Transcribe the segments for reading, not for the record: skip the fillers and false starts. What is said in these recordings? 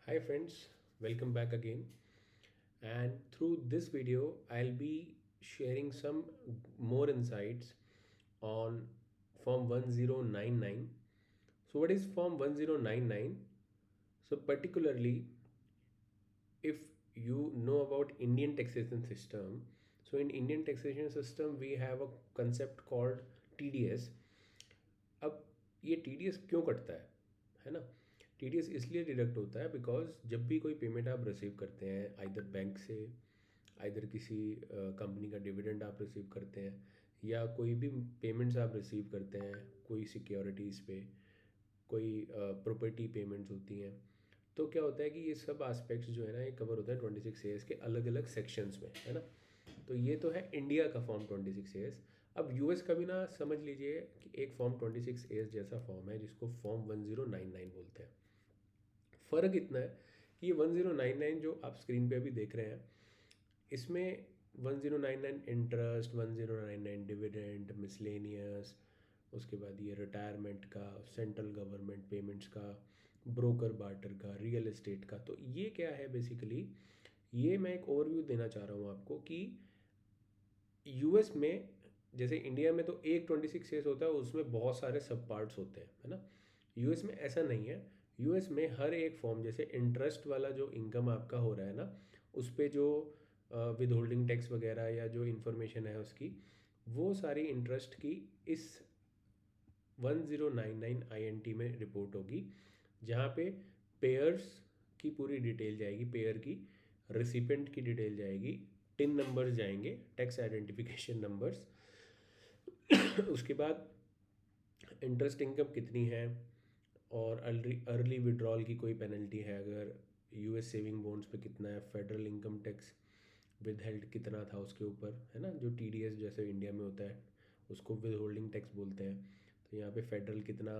Hi friends, welcome back again. And through this video, I'll be sharing some more insights on Form 1099. So, what is Form 1099? So, particularly if you know about Indian taxation system, so in Indian taxation system, we have a concept called TDS. अब ये TDS क्यों कटता है ना? TDS इसलिए deduct होता है because जब भी कोई पेमेंट आप रिसीव करते हैं आइदर बैंक से, आइदर किसी कंपनी का डिविडेंड आप रिसीव करते हैं, या कोई भी पेमेंट्स आप रिसीव करते हैं कोई सिक्योरिटीज़ पे, कोई प्रॉपर्टी पेमेंट्स होती हैं, तो क्या होता है कि ये सब एस्पेक्ट्स जो है ना ये कवर होता है 26 एस के अलग अलग सेक्शंस में, है ना। तो ये तो है इंडिया का फॉर्म 26 एस। अब यूएस का भी ना समझ लीजिए कि एक फॉर्म 26 एस जैसा फॉर्म है जिसको फॉर्म 1099 बोलते हैं। फ़र्क इतना है कि ये 1099 जो आप स्क्रीन पे अभी देख रहे हैं, इसमें 1099 इंटरेस्ट, 1099 डिविडेंड, मिसलेनियस, उसके बाद ये रिटायरमेंट का, सेंट्रल गवर्नमेंट पेमेंट्स का, ब्रोकर बार्टर का, रियल एस्टेट का। तो ये क्या है बेसिकली, ये मैं एक ओवरव्यू देना चाह रहा हूँ आपको कि यूएस में जैसे इंडिया में तो एक 26 एस होता है, उसमें बहुत सारे सब पार्ट्स होते हैं, है ना। यूएस में ऐसा नहीं है। यूएस में हर एक फॉर्म, जैसे इंटरेस्ट वाला जो इनकम आपका हो रहा है ना, उस पे जो विद होल्डिंग टैक्स वगैरह या जो इन्फॉर्मेशन है उसकी, वो सारी इंटरेस्ट की इस 1099 INT में रिपोर्ट होगी, जहाँ पे पेयर्स की पूरी डिटेल जाएगी, पेयर की, रिसिपेंट की डिटेल जाएगी, टिन नंबर्स जाएंगे, टैक्स आइडेंटिफिकेशन नंबर्स। उसके बाद इंटरेस्ट इनकम कितनी है, और अर्ली विड्रॉल की कोई पेनल्टी है अगर, यूएस सेविंग बॉन्ड्स पे कितना है, federal income tax with held कितना था उसके ऊपर, है ना, जो टीडीएस जैसे इंडिया में होता है उसको विद होल्डिंग टैक्स बोलते हैं। तो यहाँ पे फेडरल कितना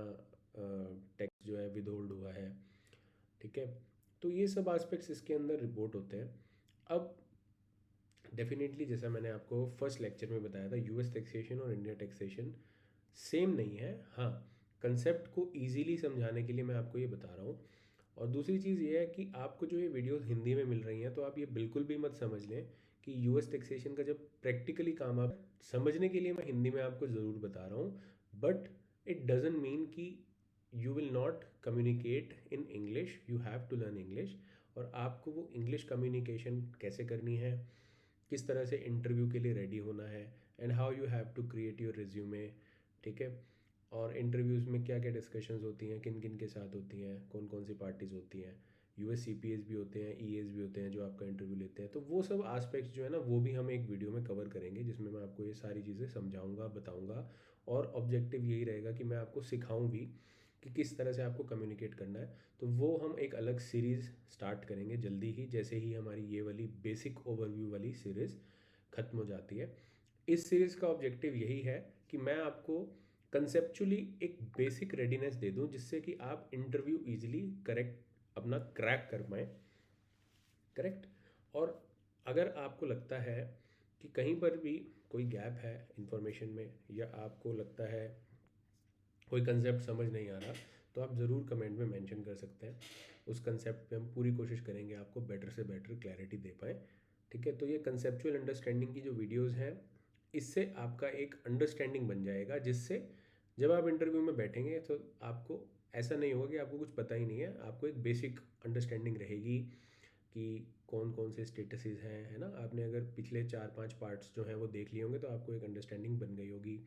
टैक्स जो है विद होल्ड हुआ है, ठीक है। तो ये सब एस्पेक्ट्स इसके अंदर रिपोर्ट होते हैं। अब डेफिनेटली जैसा मैंने आपको फर्स्ट लेक्चर में बताया था, यूएस टैक्सेशन और इंडिया टैक्सेशन सेम नहीं है। हाँ, कंसेप्ट को इजीली समझाने के लिए मैं आपको ये बता रहा हूँ। और दूसरी चीज़ ये है कि आपको जो ये वीडियोस हिंदी में मिल रही हैं, तो आप ये बिल्कुल भी मत समझ लें कि यूएस टैक्सेशन का जब प्रैक्टिकली काम आप समझने के लिए मैं हिंदी में आपको ज़रूर बता रहा हूँ, बट इट डजेंट मीन कि you will not communicate in English, you have to learn English. और आपको वो इंग्लिश कम्युनिकेशन कैसे करनी है, किस तरह से इंटरव्यू के लिए रेडी होना है, and how you have to create your resume, ठीक है। और इंटरव्यूज़ में क्या क्या डिस्कशंस होती हैं, किन किन के साथ होती हैं, कौन कौन सी पार्टीज़ होती हैं, यूएस सीपीएस भी होते हैं, ईएस भी होते हैं जो आपका इंटरव्यू लेते हैं। तो वो सब आस्पेक्ट्स जो है ना, वो भी हम एक वीडियो में कवर करेंगे जिसमें मैं आपको ये सारी चीज़ें समझाऊंगा, बताऊंगा। और ऑब्जेक्टिव यही रहेगा कि मैं आपको सिखाऊं भी कि किस तरह से आपको कम्युनिकेट करना है। तो वो हम एक अलग सीरीज़ स्टार्ट करेंगे जल्दी ही, जैसे ही हमारी ये वाली बेसिक ओवरव्यू वाली सीरीज़ ख़त्म हो जाती है। इस सीरीज़ का ऑब्जेक्टिव यही है कि मैं आपको कंसेप्चुअली एक बेसिक रेडीनेस दे दूं, जिससे कि आप इंटरव्यू इजीली करेक्ट अपना क्रैक कर पाएँ, करेक्ट। और अगर आपको लगता है कि कहीं पर भी कोई गैप है इंफॉर्मेशन में, या आपको लगता है कोई कंसेप्ट समझ नहीं आ रहा, तो आप ज़रूर कमेंट में मेंशन कर सकते हैं। उस कंसेप्ट पे हम पूरी कोशिश करेंगे आपको बेटर से बेटर क्लैरिटी दे पाएँ, ठीक है। तो ये कंसेप्चुअल अंडरस्टैंडिंग की जो वीडियोस हैं, इससे आपका एक अंडरस्टैंडिंग बन जाएगा, जिससे जब आप इंटरव्यू में बैठेंगे तो आपको ऐसा नहीं होगा कि आपको कुछ पता ही नहीं है। आपको एक बेसिक अंडरस्टैंडिंग रहेगी कि कौन कौन से स्टेटसेस हैं, है ना। आपने अगर पिछले 4-5 पार्ट्स जो हैं वो देख लिए होंगे, तो आपको एक अंडरस्टैंडिंग बन गई होगी।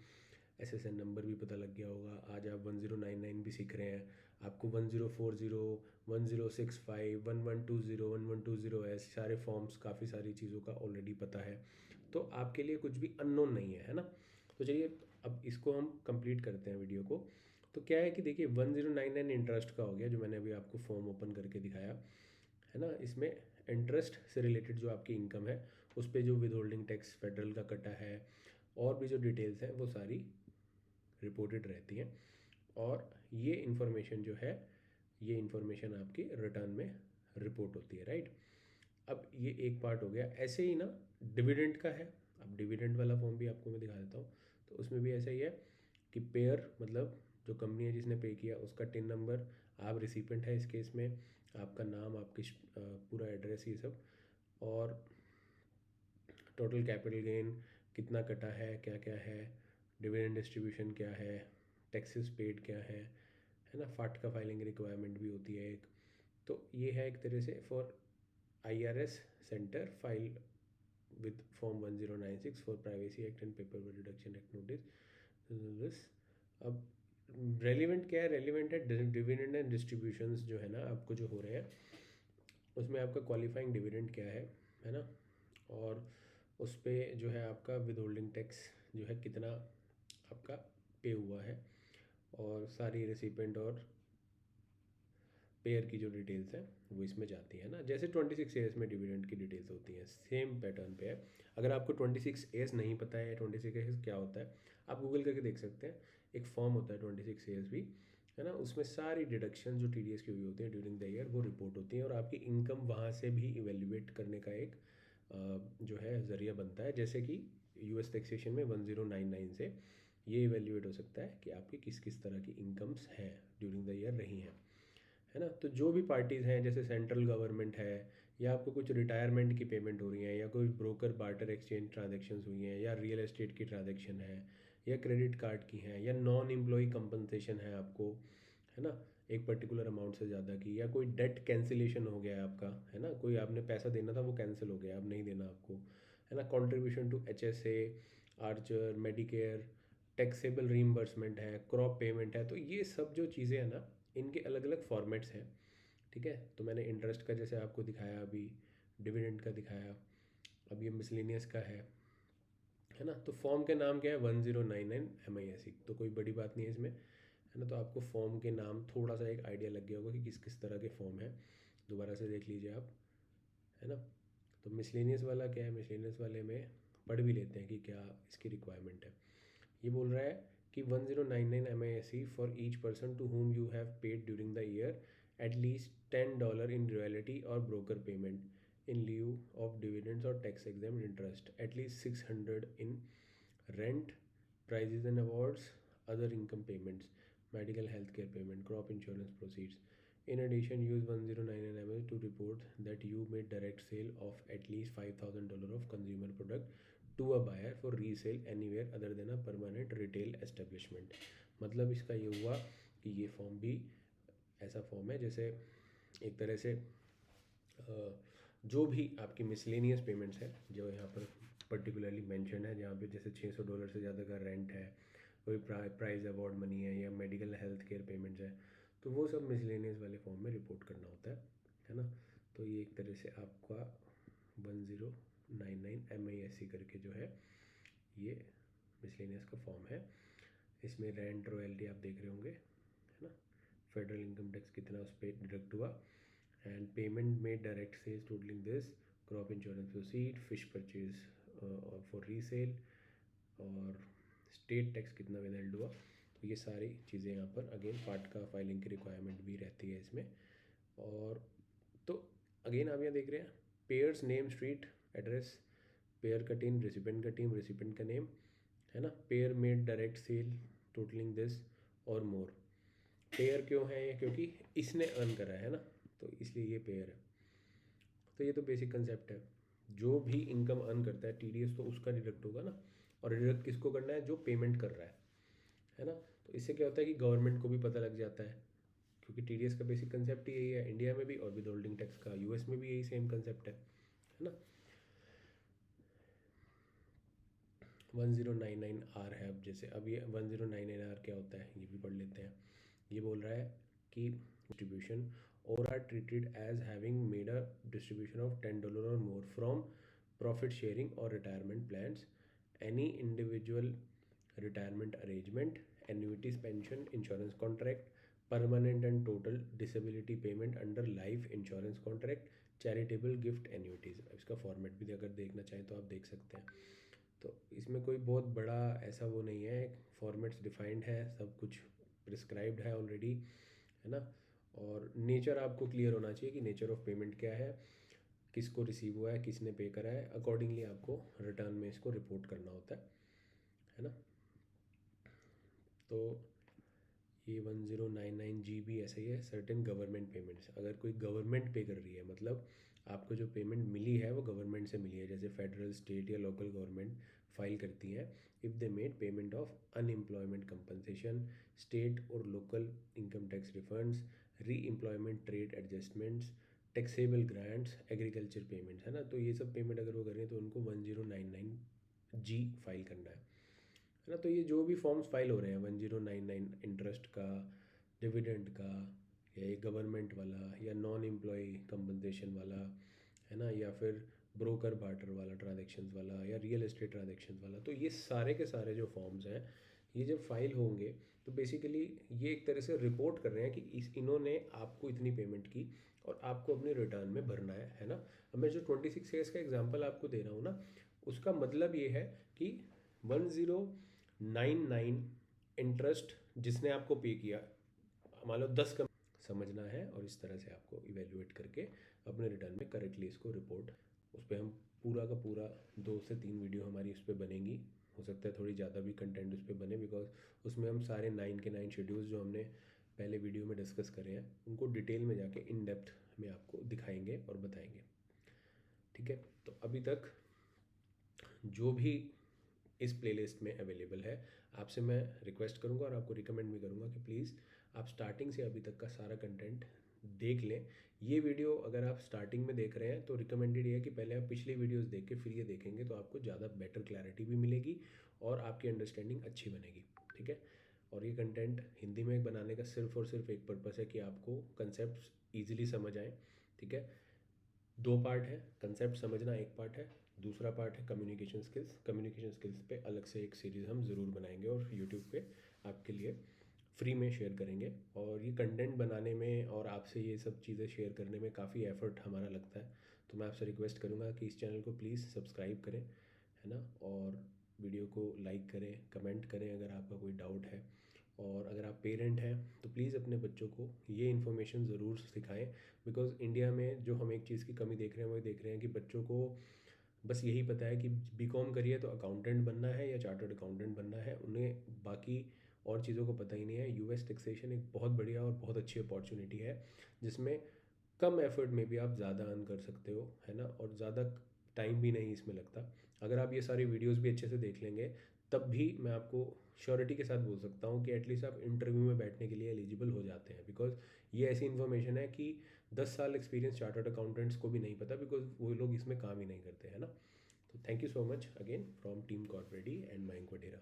एसएसएन नंबर भी पता लग गया होगा। आज आप 1099 भी सीख रहे हैं, आपको 1040, 1065, 1120, 1120 सारे फॉर्म्स, काफ़ी सारी चीज़ों का ऑलरेडी पता है। तो आपके लिए कुछ भी अननोन नहीं है ना। तो चलिए अब इसको हम कंप्लीट करते हैं वीडियो को। तो क्या है कि देखिए, 1099 इंटरेस्ट का हो गया, जो मैंने अभी आपको फॉर्म ओपन करके दिखाया, है ना। इसमें इंटरेस्ट से रिलेटेड जो आपकी इनकम है, उस पर जो विद होल्डिंग टैक्स फेडरल का कटा है, और भी जो डिटेल्स हैं वो सारी रिपोर्टेड रहती हैं। और ये इन्फॉर्मेशन जो है, ये इन्फॉर्मेशन आपकी रिटर्न में रिपोर्ट होती है, राइट। अब ये एक पार्ट हो गया। ऐसे ही ना डिविडेंड का है। अब डिविडेंड वाला फॉर्म भी आपको मैं दिखा देता हूँ। तो उसमें भी ऐसा ही है कि पेयर मतलब जो कंपनी है जिसने पे किया, उसका टिन नंबर आप रिसिपेंट है इस केस में, आपका नाम, आपकी पूरा एड्रेस, ये सब, और टोटल कैपिटल गेन कितना कटा है, क्या क्या है, डिविडेंड डिस्ट्रीब्यूशन क्या है, टैक्सेस पेड क्या है ना। फाटका फाइलिंग रिक्वायरमेंट भी होती है एक। तो ये है एक तरह से for IRS centre file with Form 1096 for Privacy Act and Paperwork Reduction Act notice। अब रेलिवेंट क्या है, रेलिवेंट है डिविडेंड एंड डिस्ट्रीब्यूशंस जो है ना आपको जो हो रहे हैं, उसमें आपका क्वालिफाइंग डिविडेंड क्या है ना, और उस पर जो है आपका विद होल्डिंग टैक्स जो है कितना आपका पे हुआ है, और सारी रेसिपेंट और पेयर की जो डिटेल्स हैं वो इसमें जाती है ना। जैसे 26 में डिविडेंड की डिटेल्स होती हैं, सेम पैटर्न पे है। अगर आपको 26 नहीं पता है 26 क्या होता है, आप गूगल करके देख सकते हैं। एक फॉर्म होता है 26 भी, है ना, उसमें सारी डिडक्शन जो TDS की हुई होती है ड्यूरिंग द ईयर वो रिपोर्ट होती है, और आपकी इनकम वहाँ से भी इवेल्युएट करने का एक जो है ज़रिया बनता है। जैसे कि US टैक्सेशन में 1099 से ये इवेल्युएट हो सकता है कि आपकी किस किस तरह की इनकम्स हैं ड्यूरिंग द ईयर रही हैं, है ना। तो जो भी पार्टीज़ हैं, जैसे सेंट्रल गवर्नमेंट है, या आपको कुछ रिटायरमेंट की पेमेंट हो रही है, या कोई ब्रोकर बार्टर एक्सचेंज ट्रांजेक्शन्स हुई हैं, या रियल एस्टेट की ट्रांजेक्शन है, या क्रेडिट कार्ड की हैं, या नॉन एम्प्लॉय कंपनसेशन है आपको, है ना, एक पर्टिकुलर अमाउंट से ज़्यादा की, या कोई डेट कैंसिलेशन हो गया है आपका, है ना, कोई आपने पैसा देना था वो कैंसिल हो गया, अब नहीं देना आपको, है ना, contribution to HSA, Archer, Medicare, taxable reimbursement है, क्रॉप पेमेंट है। तो ये सब जो चीज़ें हैं ना, इनके अलग अलग फॉर्मेट्स हैं, ठीक है। तो मैंने इंटरेस्ट का जैसे आपको दिखाया, अभी डिविडेंड का दिखाया, अब ये मिसलेनियस का है ना। तो फॉर्म के नाम क्या है, 1099 MISC, तो कोई बड़ी बात नहीं है इसमें, है ना। तो आपको फॉर्म के नाम थोड़ा सा एक आइडिया लग गया होगा कि किस किस तरह के फॉर्म है, दोबारा से देख लीजिए आप, है ना। तो मिसलेनियस वाला क्या है, मिसलेनियस वाले में पढ़ भी लेते हैं कि क्या इसकी रिक्वायरमेंट है। ये बोल रहा है कि 1099 MISC for each person to whom you have paid during the year at least $10 in royalty or broker payment in lieu of dividends or tax exempt interest, at least 600 in rent, prizes and awards, other income payments, medical health care payment, crop insurance proceeds. In addition, use 1099 MISC to report that you made direct sale of at least $5,000 of consumer product to a buyer for resale anywhere other than a permanent retail establishment. मतलब इसका ये हुआ कि ये form भी ऐसा form है जैसे एक तरह से जो भी आपकी मिसलेनियस पेमेंट्स है जो यहाँ पर पर्टिकुलरली मेंशन है, जहाँ पे जैसे $600 से ज़्यादा का रेंट है, कोई प्राइज़ अवार्ड मनी है, या मेडिकल हेल्थ केयर पेमेंट्स है, तो वो सब मिसलेनियस वाले फॉर्म में रिपोर्ट करना होता है ना। तो ये एक तरह से आपका 1099 MISC करके जो है ये मिसलेनियस का फॉर्म है। इसमें रेंट रॉयल्टी आप देख रहे होंगे, है ना, फेडरल इनकम टैक्स कितना उस पर डिडक्ट हुआ, and payment made direct sales totaling this, crop insurance proceed, fish purchase for resale, और स्टेट टैक्स कितना विदहेल्ड हुआ। तो ये सारी चीज़ें यहाँ पर अगेन पार्ट का फाइलिंग की रिक्वायरमेंट भी रहती है इसमें। और तो अगेन आप यहाँ देख रहे हैं payer's name, street address, payer का टीम, रेसिपेंट का टीम, रेसिपेंट का नेम, है ना, payer made direct sale totaling this और मोर। पेयर क्यों है ये, क्योंकि इसने अर्न करा है ना, तो इसलिए ये पेयर है। तो ये तो बेसिक कंसेप्ट है, जो भी इनकम अर्न करता है TDS तो उसका डिडक्ट होगा ना, और डिडक्ट किसको करना है, जो पेमेंट कर रहा है ना। तो इससे क्या होता है कि गवर्नमेंट को भी पता लग जाता है, क्योंकि TDS का बेसिक कंसेप्ट यही है इंडिया में भी, और विद होल्डिंग टैक्स का US में भी यही सेम कंसेप्ट है ना। 1099R है। अब जैसे अब ये 1099R क्या होता है ये भी पढ़ लेते हैं। ये बोल रहा है कि distribution or are treated as having made a distribution of $10 or more from profit sharing or retirement plans, any individual retirement arrangement, annuities, pension, insurance contract, permanent and total disability payment under life insurance contract, charitable gift annuities. इसका format भी अगर देखना चाहें तो आप देख सकते हैं। तो इसमें कोई बहुत बड़ा ऐसा वो नहीं है, फॉर्मेट्स डिफाइंड है, सब कुछ प्रिस्क्राइब्ड है ऑलरेडी, है ना। और नेचर आपको क्लियर होना चाहिए कि नेचर ऑफ पेमेंट क्या है, किसको रिसीव हुआ है, किसने पे करा है, अकॉर्डिंगली आपको रिटर्न में इसको रिपोर्ट करना होता है ना। तो ये 1099 जी भी ऐसा ही है, सर्टेन गवर्नमेंट पेमेंट्स। अगर कोई गवर्नमेंट पे कर रही है, मतलब आपको जो पेमेंट मिली है वो गवर्नमेंट से मिली है, जैसे फेडरल, स्टेट या लोकल गवर्नमेंट फाइल करती हैं। If they made payment of unemployment compensation, state और लोकल इनकम टैक्स रिफंड्स, री employment trade adjustments, taxable grants, agriculture payments, है ना। तो ये सब पेमेंट अगर वो करें तो उनको 1099 जी फाइल करना है ना। तो ये जो भी फॉर्म्स फाइल हो रहे हैं 1099, इंटरेस्ट का, डिविडेंड का, या ये गवर्नमेंट वाला, या नॉन एम्प्लॉय कंपनसेशन वाला, है ना, या फिर ब्रोकर बार्टर वाला ट्रांजेक्शन्स वाला, या रियल एस्टेट ट्रांजेक्शन्स वाला, तो ये सारे के सारे जो फॉर्म्स हैं ये जब फाइल होंगे तो बेसिकली ये एक तरह से रिपोर्ट कर रहे हैं कि इन्होंने आपको इतनी पेमेंट की और आपको अपने रिटर्न में भरना है ना। अब मैं जो 26 ईयर्स का एग्जांपल आपको दे रहा हूँ ना, उसका मतलब ये है कि 1099 इंटरेस्ट जिसने आपको पे किया, मान लो 10 का समझना है, और इस तरह से आपको इवेल्युएट करके अपने रिटर्न में करेक्टली इसको रिपोर्ट, उस पर हम पूरा का पूरा 2 से 3 वीडियो हमारी उस पर बनेंगी। हो सकता है थोड़ी ज़्यादा भी कंटेंट उस पर बने, बिकॉज उसमें हम सारे 9 के 9 शेड्यूल्स जो हमने पहले वीडियो में डिस्कस करे हैं उनको डिटेल में जाके इन डेप्थ में आपको दिखाएंगे और बताएंगे। ठीक है, तो अभी तक जो भी इस प्लेलिस्ट में अवेलेबल है, आपसे मैं रिक्वेस्ट करूंगा और आपको रिकमेंड भी करूंगा कि प्लीज़ आप स्टार्टिंग से अभी तक का सारा कंटेंट देख लें। ये वीडियो अगर आप स्टार्टिंग में देख रहे हैं तो रिकमेंडेड ये है कि पहले आप पिछली वीडियोस देख के फिर ये देखेंगे, तो आपको ज़्यादा बेटर क्लैरिटी भी मिलेगी और आपकी अंडरस्टैंडिंग अच्छी बनेगी। ठीक है, और ये कंटेंट हिंदी में बनाने का सिर्फ और सिर्फ एक पर्पस है कि आपको कंसेप्ट ईजिली समझ आए। ठीक है, 2 पार्ट है, कंसेप्ट समझना एक पार्ट है, दूसरा पार्ट है कम्युनिकेशन स्किल्स। कम्युनिकेशन स्किल्स पे अलग से एक सीरीज़ हम ज़रूर बनाएंगे और यूट्यूब पे आपके लिए फ्री में शेयर करेंगे। और ये कंटेंट बनाने में और आपसे ये सब चीज़ें शेयर करने में काफ़ी एफर्ट हमारा लगता है, तो मैं आपसे रिक्वेस्ट करूँगा कि इस चैनल को प्लीज़ सब्सक्राइब करें, है ना, और वीडियो को लाइक करें, कमेंट करें अगर आपका कोई डाउट है। और अगर आप पेरेंट हैं तो प्लीज़ अपने बच्चों को ये इन्फॉर्मेशन ज़रूर सिखाएं, बिकॉज़ इंडिया में जो हम एक चीज़ की कमी देख रहे हैं वो देख रहे हैं कि बच्चों को बस यही पता है कि बीकॉम करिए तो अकाउंटेंट बनना है या चार्टर्ड अकाउंटेंट बनना है, उन्हें बाकी और चीज़ों को पता ही नहीं है। यूएस टैक्सेशन एक बहुत बढ़िया और बहुत अच्छी अपॉर्चुनिटी है जिसमें कम एफर्ट में भी आप ज़्यादा अर्न कर सकते हो, है ना, और ज़्यादा टाइम भी नहीं इसमें लगता। अगर आप ये सारी वीडियोस भी अच्छे से देख लेंगे तब भी मैं आपको श्योरिटी के साथ बोल सकता हूँ कि एटलीस्ट आप इंटरव्यू में बैठने के लिए एलिजिबल हो जाते हैं, बिकॉज ये ऐसी इन्फॉर्मेशन है कि 10 साल एक्सपीरियंस चार्टर्ड अकाउंटेंट्स को भी नहीं पता, बिकॉज वो लोग इसमें काम ही नहीं करते, है ना। तो thank you so much again from team Corporatee and Mayank Vadera.